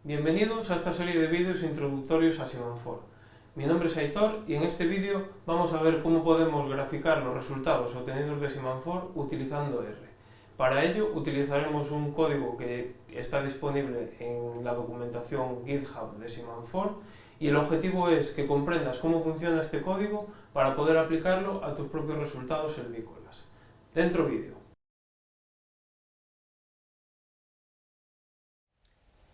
Bienvenidos a esta serie de vídeos introductorios a Simanfor. Mi nombre es Aitor y en este vídeo vamos a ver cómo podemos graficar los resultados obtenidos de Simanfor utilizando R. Para ello utilizaremos un código que está disponible en la documentación GitHub de Simanfor y el objetivo es que comprendas cómo funciona este código para poder aplicarlo a tus propios resultados silvícolas. Dentro vídeo.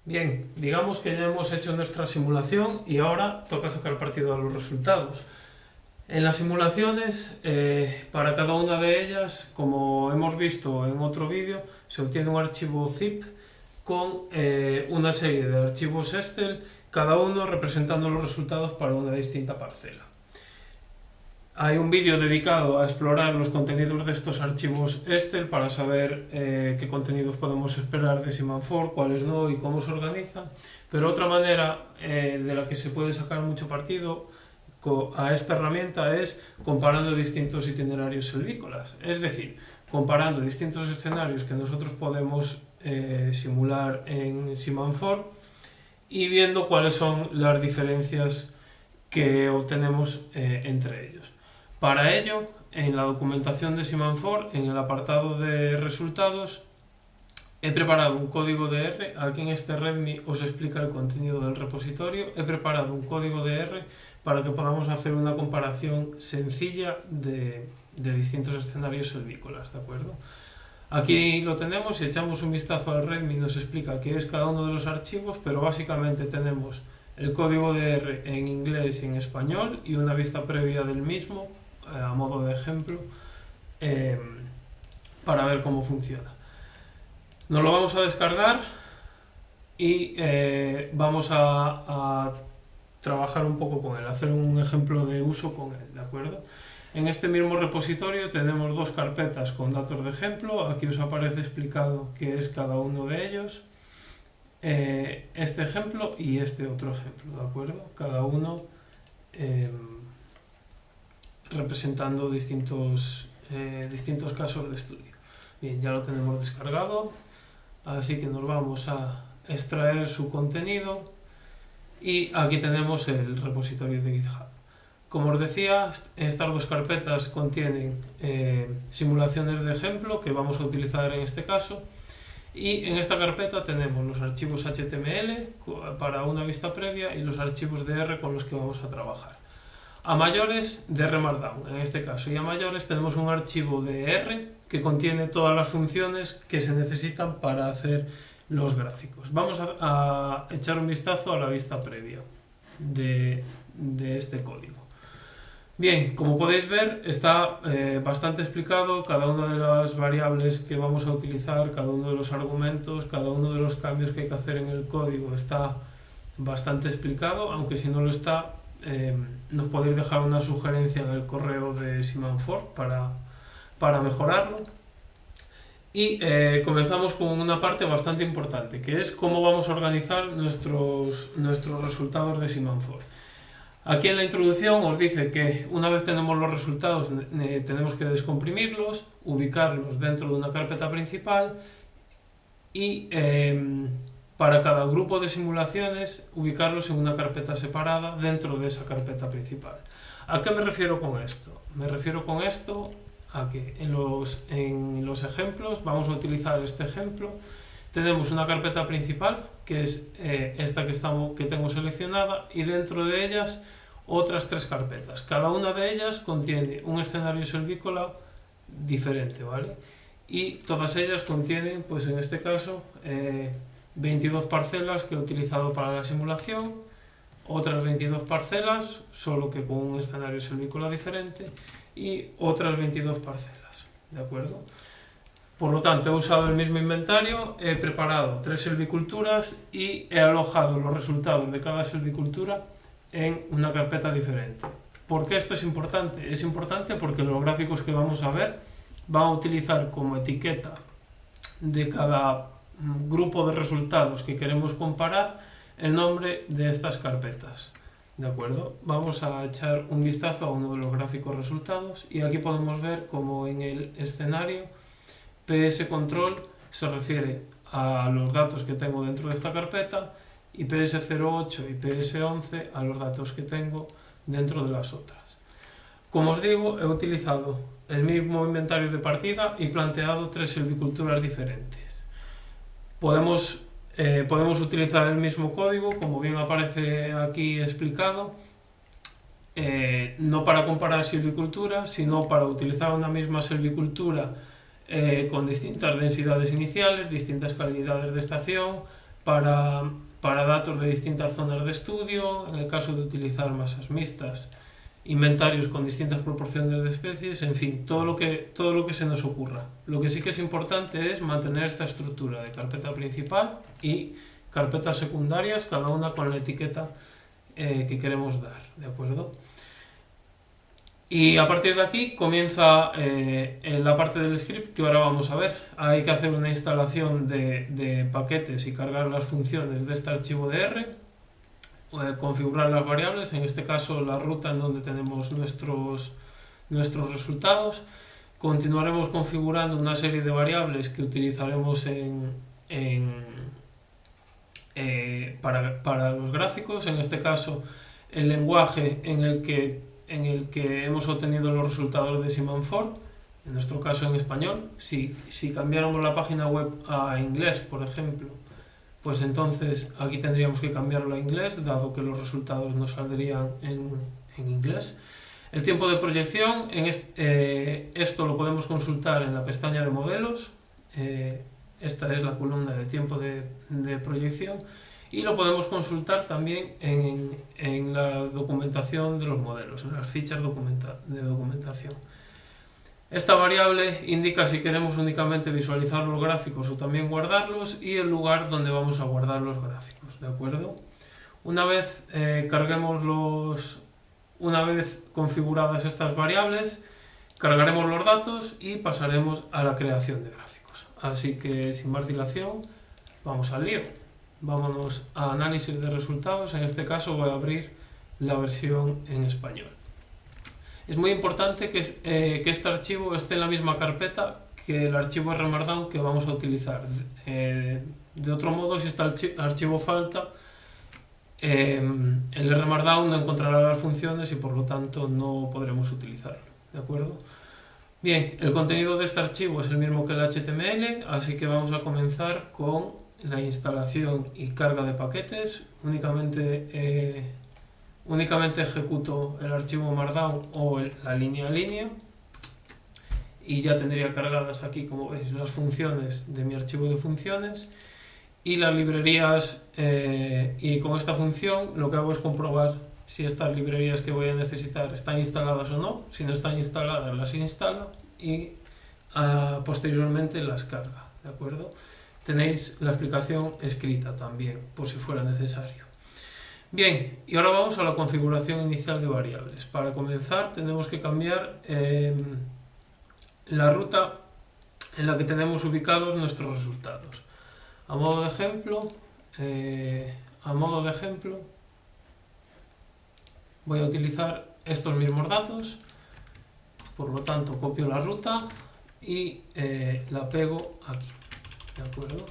Bien, digamos que ya hemos hecho nuestra simulación y ahora toca sacar partido a los resultados. En las simulaciones, para cada una de ellas, como hemos visto en otro vídeo, se obtiene un archivo zip con una serie de archivos Excel, cada uno representando los resultados para una distinta parcela. Hay un vídeo dedicado a explorar los contenidos de estos archivos Excel para saber qué contenidos podemos esperar de Simanfor, cuáles no y cómo se organizan. Pero otra manera de la que se puede sacar mucho partido a esta herramienta es comparando distintos itinerarios silvícolas. Es decir, comparando distintos escenarios que nosotros podemos simular en Simanfor y viendo cuáles son las diferencias que obtenemos entre ellos. Para ello, en la documentación de Simanfor, en el apartado de resultados, he preparado un código de R. Aquí en este README os explica el contenido del repositorio. He preparado un código de R para que podamos hacer una comparación sencilla de distintos escenarios silvícolas, ¿de acuerdo? Aquí lo tenemos, si echamos un vistazo al README nos explica qué es cada uno de los archivos, pero básicamente tenemos el código de R en inglés y en español y una vista previa del mismo a modo de ejemplo para ver cómo funciona. Nos lo vamos a descargar y vamos a trabajar un poco con él, hacer un ejemplo de uso con él, ¿de acuerdo? En este mismo repositorio tenemos dos carpetas con datos de ejemplo. Aquí os aparece explicado qué es cada uno de ellos, este ejemplo y este otro ejemplo, ¿de acuerdo? Cada uno representando distintos casos de estudio. Bien, ya lo tenemos descargado, así que nos vamos a extraer su contenido y aquí tenemos el repositorio de GitHub. Como os decía, estas dos carpetas contienen simulaciones de ejemplo que vamos a utilizar en este caso, y en esta carpeta tenemos los archivos HTML para una vista previa y los archivos de R con los que vamos a trabajar. A mayores de R Markdown en este caso, y a mayores tenemos un archivo de R que contiene todas las funciones que se necesitan para hacer los gráficos. Vamos a echar un vistazo a la vista previa de este código. Bien, como podéis ver está bastante explicado cada una de las variables que vamos a utilizar, cada uno de los argumentos, cada uno de los cambios que hay que hacer en el código está bastante explicado, aunque si no lo está nos podéis dejar una sugerencia en el correo de Simanfor para mejorarlo. Y comenzamos con una parte bastante importante, que es cómo vamos a organizar nuestros resultados de Simanfor. Aquí en la introducción os dice que una vez tenemos los resultados tenemos que descomprimirlos, ubicarlos dentro de una carpeta principal y para cada grupo de simulaciones ubicarlos en una carpeta separada dentro de esa carpeta principal. ¿A qué me refiero con esto? Me refiero con esto a que en los ejemplos vamos a utilizar este ejemplo. Tenemos una carpeta principal que es esta que tengo seleccionada y dentro de ellas otras tres carpetas. Cada una de ellas contiene un escenario silvícola diferente, ¿vale? Y todas ellas contienen, pues en este caso, 22 parcelas que he utilizado para la simulación, otras 22 parcelas, solo que con un escenario silvícola diferente, y otras 22 parcelas, ¿de acuerdo? Por lo tanto, he usado el mismo inventario, he preparado 3 silviculturas y he alojado los resultados de cada silvicultura en una carpeta diferente. ¿Por qué esto es importante? Es importante porque los gráficos que vamos a ver van a utilizar como etiqueta de cada grupo de resultados que queremos comparar el nombre de estas carpetas, ¿de acuerdo? Vamos a echar un vistazo a uno de los gráficos resultados y aquí podemos ver como en el escenario PS Control se refiere a los datos que tengo dentro de esta carpeta IPS08 y IPS11 a los datos que tengo dentro de las otras. Como os digo, he utilizado el mismo inventario de partida y planteado 3 silviculturas diferentes. Podemos utilizar el mismo código, como bien aparece aquí explicado, no para comparar silviculturas, sino para utilizar una misma silvicultura con distintas densidades iniciales, distintas calidades de estación, para datos de distintas zonas de estudio, en el caso de utilizar masas mixtas, inventarios con distintas proporciones de especies, en fin, todo lo que se nos ocurra. Lo que sí que es importante es mantener esta estructura de carpeta principal y carpetas secundarias, cada una con la etiqueta que queremos dar, ¿de acuerdo? Y a partir de aquí comienza la parte del script que ahora vamos a ver. Hay que hacer una instalación de paquetes y cargar las funciones de este archivo de R, configurar las variables, en este caso la ruta en donde tenemos nuestros resultados. Continuaremos configurando una serie de variables que utilizaremos para los gráficos, en este caso el lenguaje en el que hemos obtenido los resultados de Siman4, en nuestro caso en español. Si cambiáramos la página web a inglés, por ejemplo, pues entonces aquí tendríamos que cambiarlo a inglés, dado que los resultados nos saldrían en inglés. El tiempo de proyección, esto lo podemos consultar en la pestaña de modelos. Esta es la columna de tiempo de proyección. Y lo podemos consultar también en la documentación de los modelos, en las fichas de documentación. Esta variable indica si queremos únicamente visualizar los gráficos o también guardarlos, y el lugar donde vamos a guardar los gráficos, ¿de acuerdo? Una vez una vez configuradas estas variables, cargaremos los datos y pasaremos a la creación de gráficos. Así que sin más dilación, vamos al lío. Vámonos a análisis de resultados. En este caso voy a abrir la versión en español. Es muy importante que este archivo esté en la misma carpeta que el archivo rmarkdown que vamos a utilizar. De otro modo, si este archivo falta, el rmarkdown no encontrará las funciones y por lo tanto no podremos utilizarlo, ¿de acuerdo? Bien, el contenido de este archivo es el mismo que el HTML, así que vamos a comenzar con la instalación y carga de paquetes. Únicamente ejecuto el archivo markdown o la línea a línea y ya tendría cargadas aquí, como veis, las funciones de mi archivo de funciones y las librerías, y con esta función lo que hago es comprobar si estas librerías que voy a necesitar están instaladas o no. Si no están instaladas, las instala y posteriormente las carga, ¿de acuerdo? Tenéis la explicación escrita también, por si fuera necesario. Bien, y ahora vamos a la configuración inicial de variables. Para comenzar tenemos que cambiar la ruta en la que tenemos ubicados nuestros resultados. A modo de ejemplo, voy a utilizar estos mismos datos, por lo tanto copio la ruta y la pego aquí. ¿De acuerdo?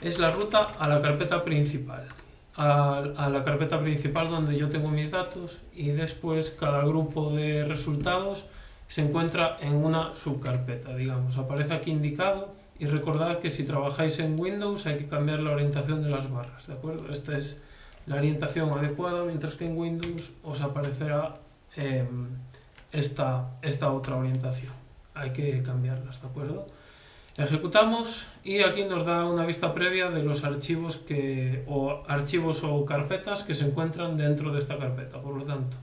Es la ruta a la carpeta principal, a la carpeta principal donde yo tengo mis datos, y después cada grupo de resultados se encuentra en una subcarpeta, digamos, aparece aquí indicado. Y recordad que si trabajáis en Windows hay que cambiar la orientación de las barras, ¿de acuerdo? Esta es la orientación adecuada, mientras que en Windows os aparecerá esta otra orientación. Hay que cambiarlas, ¿de acuerdo? Ejecutamos y aquí nos da una vista previa de los archivos o carpetas que se encuentran dentro de esta carpeta. Por lo tanto,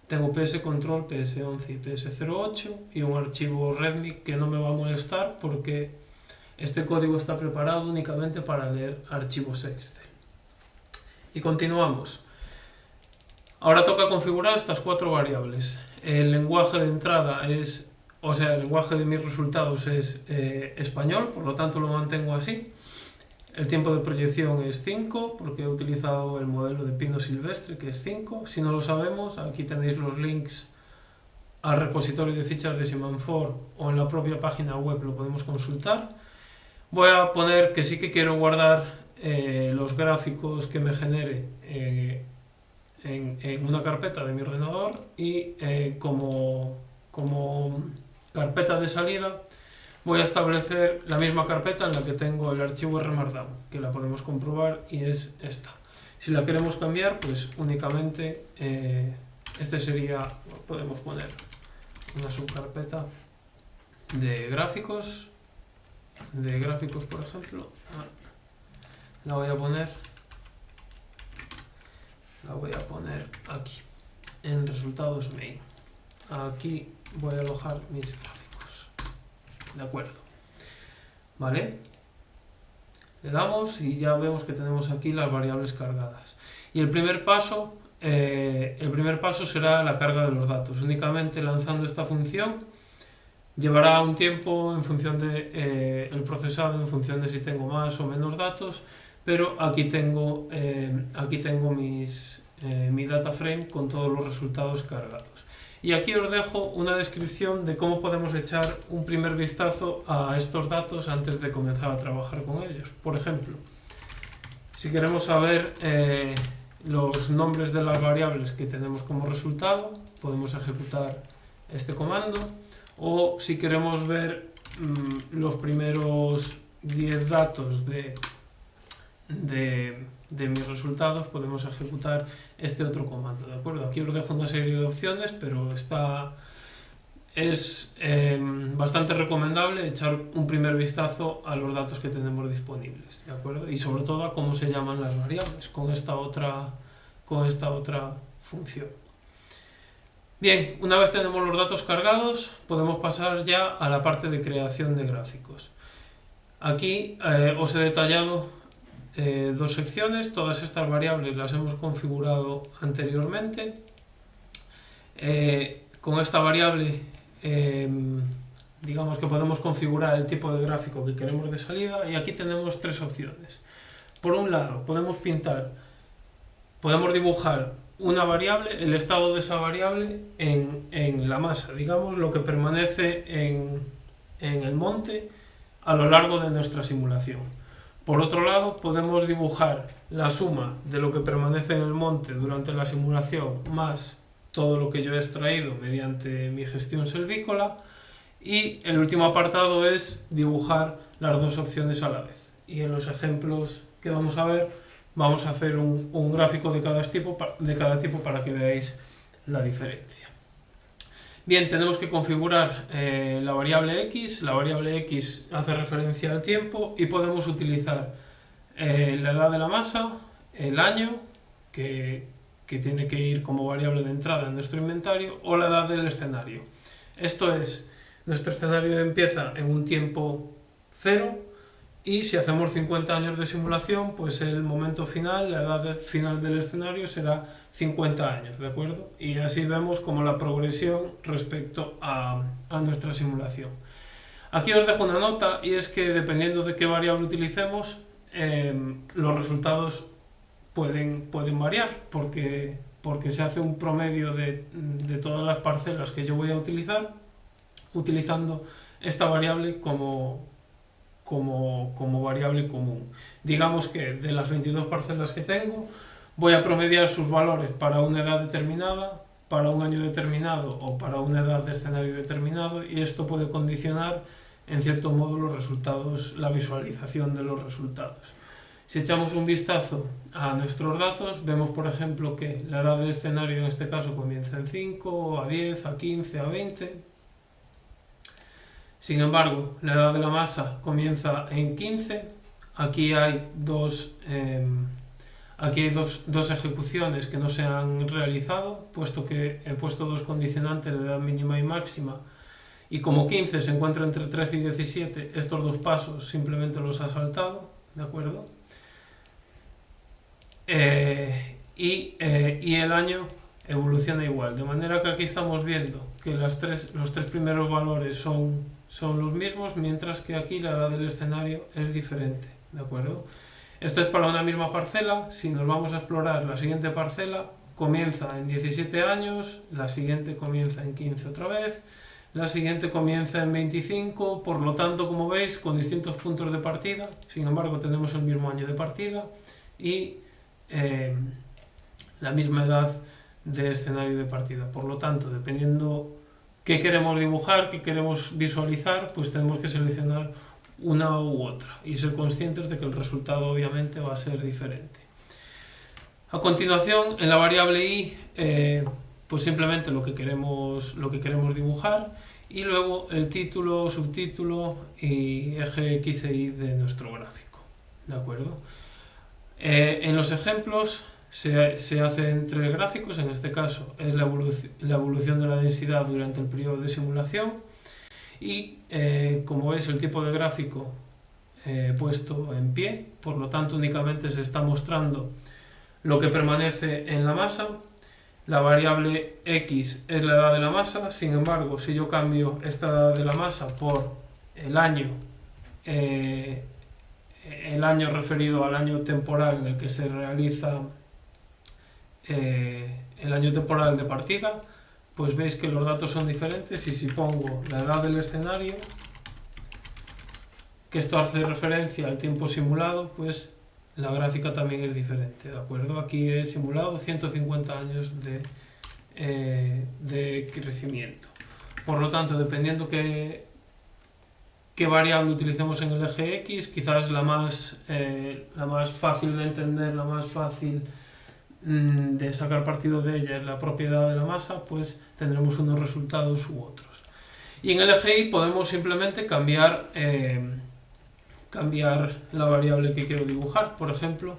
tengo pscontrol, ps11 y ps08 y un archivo readme que no me va a molestar porque este código está preparado únicamente para leer archivos Excel. Y continuamos. Ahora toca configurar estas 4 variables. El lenguaje de entrada el lenguaje de mis resultados es español, por lo tanto lo mantengo así. El tiempo de proyección es 5, porque he utilizado el modelo de pino silvestre, que es 5. Si no lo sabemos, aquí tenéis los links al repositorio de fichas de Siman4 o en la propia página web lo podemos consultar. Voy a poner que sí que quiero guardar los gráficos que me genere en una carpeta de mi ordenador y como carpeta de salida voy a establecer la misma carpeta en la que tengo el archivo rmarkdown, que la podemos comprobar y es esta. Si la queremos cambiar, pues únicamente este sería, podemos poner una subcarpeta de gráficos por ejemplo. La voy a poner aquí en resultados main. Aquí voy a alojar mis gráficos, de acuerdo, vale. Le damos y ya vemos que tenemos aquí las variables cargadas. Y el primer paso será la carga de los datos. Únicamente lanzando esta función llevará un tiempo en función de el procesado, en función de si tengo más o menos datos, pero aquí tengo mi data frame con todos los resultados cargados. Y aquí os dejo una descripción de cómo podemos echar un primer vistazo a estos datos antes de comenzar a trabajar con ellos. Por ejemplo, si queremos saber los nombres de las variables que tenemos como resultado, podemos ejecutar este comando. O si queremos ver los primeros 10 datos de mis resultados, podemos ejecutar este otro comando, ¿de acuerdo? Aquí os dejo una serie de opciones, pero es bastante recomendable echar un primer vistazo a los datos que tenemos disponibles, ¿de acuerdo? Y sobre todo a cómo se llaman las variables con esta otra función. Bien, una vez tenemos los datos cargados, podemos pasar ya a la parte de creación de gráficos. Aquí os he detallado dos secciones, todas estas variables las hemos configurado anteriormente. Con esta variable digamos que podemos configurar el tipo de gráfico que queremos de salida y aquí tenemos tres opciones. Por un lado, podemos dibujar una variable, el estado de esa variable en la masa, digamos, lo que permanece en el monte a lo largo de nuestra simulación. Por otro lado, podemos dibujar la suma de lo que permanece en el monte durante la simulación más todo lo que yo he extraído mediante mi gestión selvícola. Y el último apartado es dibujar las dos opciones a la vez. Y en los ejemplos que vamos a ver, vamos a hacer un gráfico de cada tipo para que veáis la diferencia. Bien, tenemos que configurar la variable X. La variable X hace referencia al tiempo y podemos utilizar la edad de la masa, el año, que tiene que ir como variable de entrada en nuestro inventario, o la edad del escenario. Esto es, nuestro escenario empieza en un tiempo 0 y si hacemos 50 años de simulación, pues el momento final, la edad final del escenario será 50 años, ¿de acuerdo? Y así vemos como la progresión respecto a nuestra simulación. Aquí os dejo una nota y es que dependiendo de qué variable utilicemos, los resultados pueden variar porque se hace un promedio de todas las parcelas que yo voy a utilizar utilizando esta variable como variable común. Digamos que de las 22 parcelas que tengo voy a promediar sus valores para una edad determinada, para un año determinado o para una edad de escenario determinado y esto puede condicionar en cierto modo los resultados, la visualización de los resultados. Si echamos un vistazo a nuestros datos, vemos por ejemplo que la edad del escenario en este caso comienza en 5, a 10, a 15, a 20. Sin embargo, la edad de la masa comienza en 15. Aquí hay dos ejecuciones que no se han realizado, puesto que he puesto dos condicionantes de edad mínima y máxima. Y como 15 se encuentra entre 13 y 17, estos dos pasos simplemente los ha saltado, ¿de acuerdo? Y el año evoluciona igual, de manera que aquí estamos viendo que los tres primeros valores son los mismos, mientras que aquí la edad del escenario es diferente, ¿de acuerdo? Esto es para una misma parcela. Si nos vamos a explorar la siguiente parcela, comienza en 17 años, la siguiente comienza en 15 otra vez, la siguiente comienza en 25, por lo tanto, como veis, con distintos puntos de partida, sin embargo tenemos el mismo año de partida y la misma edad de escenario de partida. Por lo tanto, dependiendo qué queremos dibujar, qué queremos visualizar, pues tenemos que seleccionar una u otra y ser conscientes de que el resultado obviamente va a ser diferente. A continuación, en la variable i, pues simplemente lo que queremos dibujar, y luego el título, subtítulo y eje X e Y de nuestro gráfico. ¿De acuerdo? En los ejemplos se hacen 3 gráficos, en este caso es la evolución de la densidad durante el periodo de simulación y como veis el tipo de gráfico puesto en pie, por lo tanto únicamente se está mostrando lo que permanece en la masa. La variable X es la edad de la masa, sin embargo, si yo cambio esta edad de la masa por el año referido al año temporal en el que se realiza el año temporal de partida, pues veis que los datos son diferentes y si pongo la edad del escenario, que esto hace referencia al tiempo simulado, pues la gráfica también es diferente, ¿de acuerdo? Aquí he simulado 150 años de crecimiento. Por lo tanto, dependiendo qué variable utilicemos en el eje X, quizás la más fácil de entender, la más fácil de sacar partido de ella es la propiedad de la masa, pues tendremos unos resultados u otros. Y en el eje Y podemos simplemente cambiar la variable que quiero dibujar. Por ejemplo,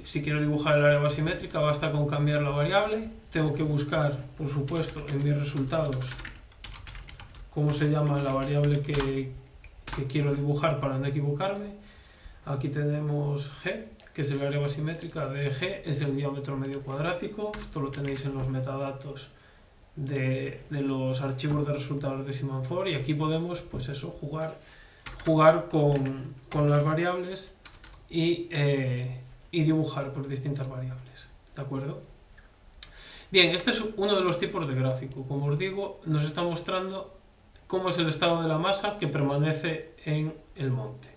si quiero dibujar el área basimétrica, basta con cambiar la variable. Tengo que buscar, por supuesto, en mis resultados cómo se llama la variable que quiero dibujar para no equivocarme. Aquí tenemos G, que es el área basimétrica de G, es el diámetro medio cuadrático. Esto lo tenéis en los metadatos de los archivos de resultados de Siman4, y aquí podemos, pues eso, jugar con las variables y dibujar por distintas variables, ¿de acuerdo? Bien, este es uno de los tipos de gráfico. Como os digo, nos está mostrando cómo es el estado de la masa que permanece en el monte.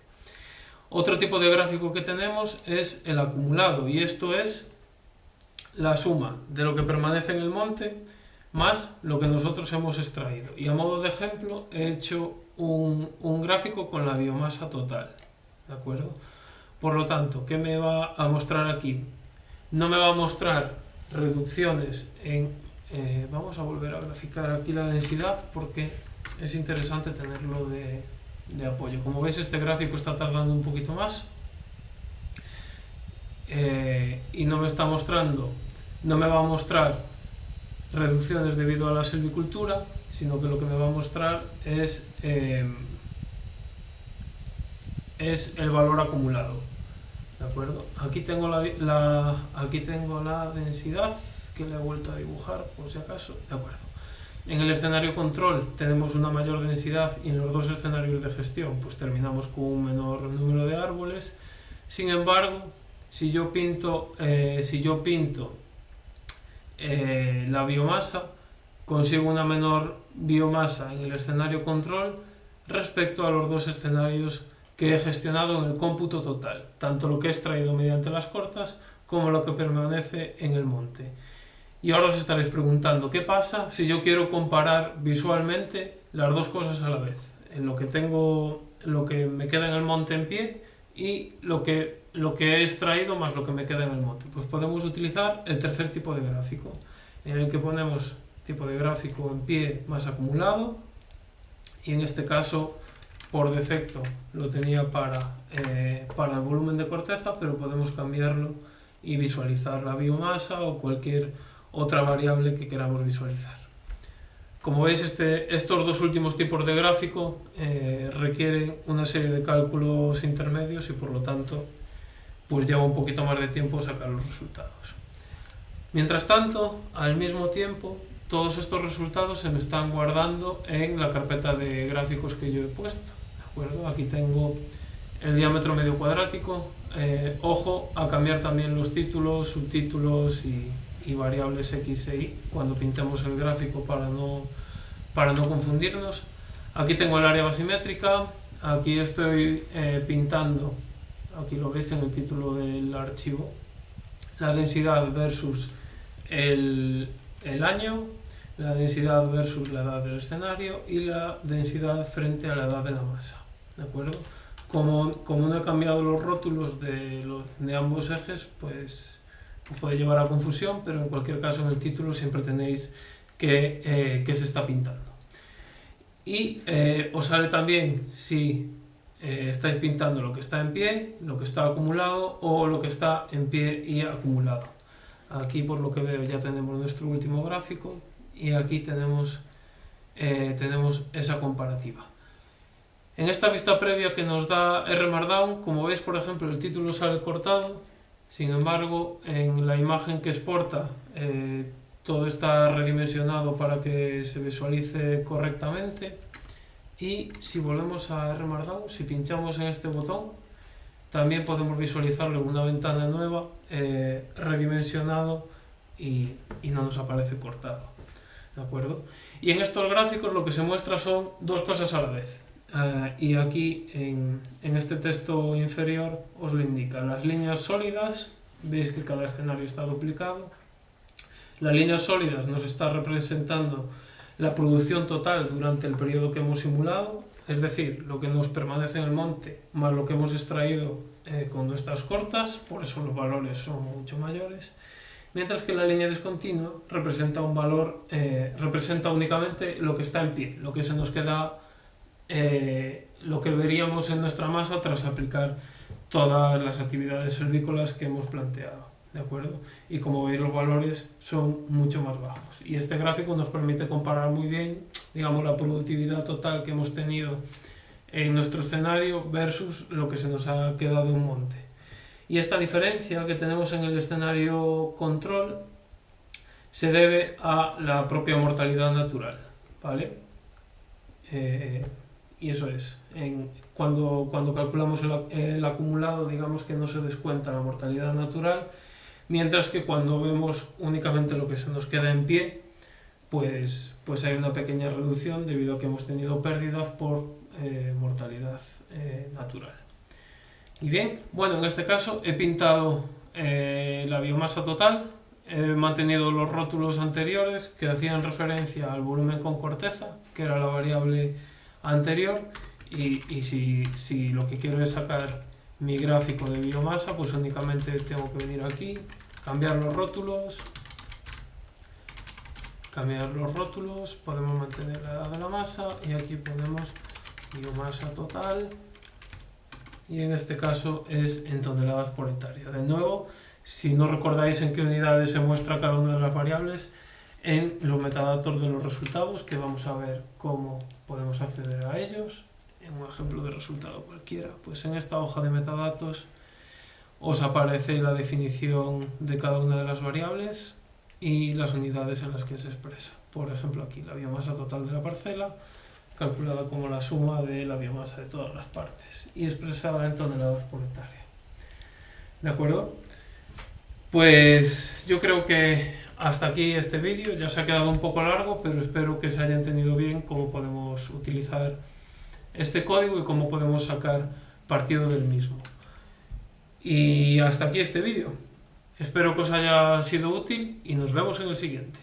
Otro tipo de gráfico que tenemos es el acumulado, y esto es la suma de lo que permanece en el monte más lo que nosotros hemos extraído. Y a modo de ejemplo he hecho un gráfico con la biomasa total, ¿de acuerdo? Por lo tanto, ¿qué me va a mostrar aquí? No me va a mostrar reducciones en... vamos a volver a graficar aquí la densidad porque es interesante tenerlo de apoyo. Como veis, este gráfico está tardando un poquito más y no me va a mostrar reducciones debido a la silvicultura, sino que lo que me va a mostrar es el valor acumulado, ¿de acuerdo? Aquí tengo la densidad que le he vuelto a dibujar por si acaso, ¿de acuerdo? En el escenario control tenemos una mayor densidad y en los dos escenarios de gestión pues terminamos con un menor número de árboles. Sin embargo, si yo pinto la biomasa, consigo una menor biomasa en el escenario control respecto a los dos escenarios que he gestionado en el cómputo total, tanto lo que he extraído mediante las cortas como lo que permanece en el monte. Y ahora os estaréis preguntando, ¿qué pasa si yo quiero comparar visualmente las dos cosas a la vez? En lo que me queda en el monte en pie y lo que he extraído más lo que me queda en el monte. Pues podemos utilizar el tercer tipo de gráfico, en el que ponemos tipo de gráfico en pie más acumulado, y en este caso por defecto lo tenía para el volumen de corteza, pero podemos cambiarlo y visualizar la biomasa o cualquier otra variable que queramos visualizar. Como veis, estos dos últimos tipos de gráfico requieren una serie de cálculos intermedios y por lo tanto pues lleva un poquito más de tiempo sacar los resultados. Mientras tanto, al mismo tiempo, todos estos resultados se me están guardando en la carpeta de gráficos que yo he puesto, ¿de acuerdo? Aquí tengo el diámetro medio cuadrático. Ojo a cambiar también los títulos, subtítulos y variables X e Y cuando pintemos el gráfico para no para no confundirnos. Aquí tengo el área basimétrica, aquí estoy pintando, aquí lo veis en el título del archivo, la densidad versus el año, la densidad versus la edad del escenario y la densidad frente a la edad de la masa, ¿de acuerdo? Como no he cambiado los rótulos de ambos ejes, pues puede llevar a confusión, pero en cualquier caso en el título siempre tenéis que se está pintando. Y os sale también si estáis pintando lo que está en pie, lo que está acumulado o lo que está en pie y acumulado. Aquí por lo que veo ya tenemos nuestro último gráfico y aquí tenemos esa comparativa. En esta vista previa que nos da R Markdown, como veis por ejemplo el título sale cortado, sin embargo en la imagen que exporta todo está redimensionado para que se visualice correctamente. Y si volvemos a R Markdown, si pinchamos en este botón, también podemos visualizarlo en una ventana nueva, redimensionado y no nos aparece cortado, ¿de acuerdo? Y en estos gráficos lo que se muestra son dos cosas a la vez. Y aquí en este texto inferior os lo indica. Las líneas sólidas, veis que cada escenario está duplicado. Las líneas sólidas nos está representando la producción total durante el periodo que hemos simulado, es decir, lo que nos permanece en el monte más lo que hemos extraído con nuestras cortas, por eso los valores son mucho mayores, mientras que la línea discontinua representa un valor, representa únicamente lo que está en pie, lo que se nos queda, lo que veríamos en nuestra masa tras aplicar todas las actividades silvícolas que hemos planteado. ¿De acuerdo? Y como veis los valores son mucho más bajos y este gráfico nos permite comparar muy bien, digamos, la productividad total que hemos tenido en nuestro escenario versus lo que se nos ha quedado en monte. Y esta diferencia que tenemos en el escenario control se debe a la propia mortalidad natural, ¿vale? Y eso es, cuando calculamos el acumulado, digamos que no se descuenta la mortalidad natural, mientras que cuando vemos únicamente lo que se nos queda en pie, pues hay una pequeña reducción debido a que hemos tenido pérdidas por mortalidad natural. Y bien, bueno, en este caso he pintado la biomasa total, he mantenido los rótulos anteriores que hacían referencia al volumen con corteza, que era la variable anterior, y si lo que quiero es sacar mi gráfico de biomasa, pues únicamente tengo que venir aquí, cambiar los rótulos, podemos mantener la edad de la masa y aquí ponemos biomasa total y en este caso es en toneladas por hectárea. De nuevo, si no recordáis en qué unidades se muestra cada una de las variables, en los metadatos de los resultados, que vamos a ver cómo podemos acceder a ellos. En un ejemplo de resultado cualquiera, pues en esta hoja de metadatos os aparece la definición de cada una de las variables y las unidades en las que se expresa. Por ejemplo, aquí la biomasa total de la parcela, calculada como la suma de la biomasa de todas las partes y expresada en toneladas por hectárea. ¿De acuerdo? Pues yo creo que hasta aquí este vídeo. Ya se ha quedado un poco largo, pero espero que se haya entendido bien cómo podemos utilizar este código y cómo podemos sacar partido del mismo. Y hasta aquí este vídeo. Espero que os haya sido útil y nos vemos en el siguiente.